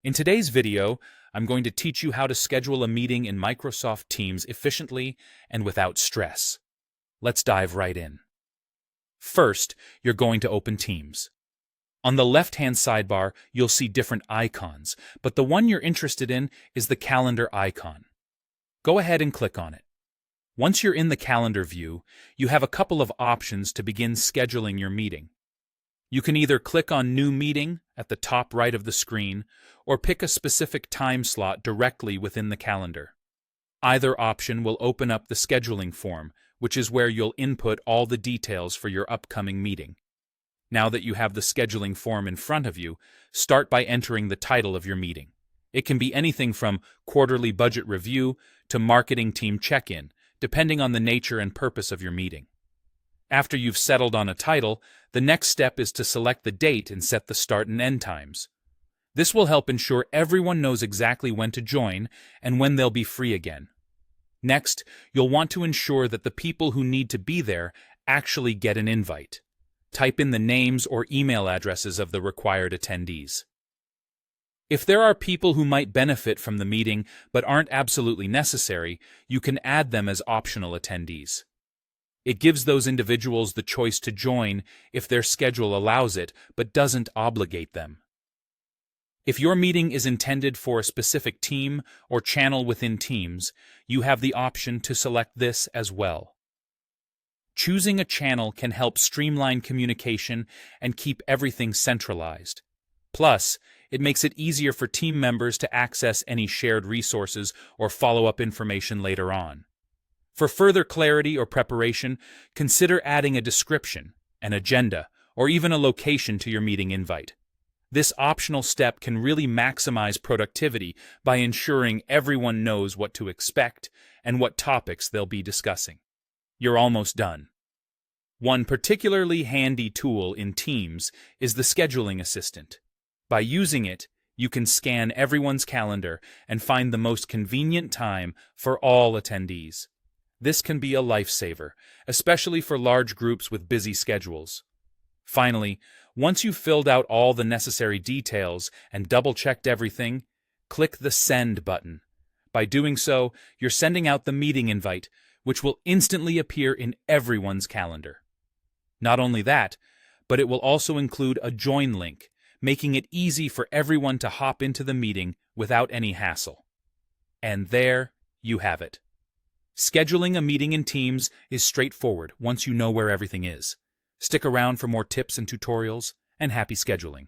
In today's video, I'm going to teach you how to schedule a meeting in Microsoft Teams efficiently and without stress. Let's dive right in. First, you're going to open Teams. On the left-hand sidebar, you'll see different icons, but the one you're interested in is the calendar icon. Go ahead and click on it. Once you're in the calendar view, you have a couple of options to begin scheduling your meeting. You can either click on New Meeting at the top right of the screen or pick a specific time slot directly within the calendar. Either option will open up the scheduling form, which is where you'll input all the details for your upcoming meeting. Now that you have the scheduling form in front of you, start by entering the title of your meeting. It can be anything from Quarterly Budget Review to Marketing Team Check-in, depending on the nature and purpose of your meeting. After you've settled on a title, the next step is to select the date and set the start and end times. This will help ensure everyone knows exactly when to join and when they'll be free again. Next, you'll want to ensure that the people who need to be there actually get an invite. Type in the names or email addresses of the required attendees. If there are people who might benefit from the meeting but aren't absolutely necessary, you can add them as optional attendees. It gives those individuals the choice to join if their schedule allows it but doesn't obligate them. If your meeting is intended for a specific team or channel within Teams, you have the option to select this as well. Choosing a channel can help streamline communication and keep everything centralized. Plus, it makes it easier for team members to access any shared resources or follow-up information later on. For further clarity or preparation, consider adding a description, an agenda, or even a location to your meeting invite. This optional step can really maximize productivity by ensuring everyone knows what to expect and what topics they'll be discussing. You're almost done. One particularly handy tool in Teams is the Scheduling Assistant. By using it, you can scan everyone's calendar and find the most convenient time for all attendees. This can be a lifesaver, especially for large groups with busy schedules. Finally, once you've filled out all the necessary details and double-checked everything, click the Send button. By doing so, you're sending out the meeting invite, which will instantly appear in everyone's calendar. Not only that, but it will also include a join link, making it easy for everyone to hop into the meeting without any hassle. And there you have it. Scheduling a meeting in Teams is straightforward once you know where everything is. Stick around for more tips and tutorials, and happy scheduling.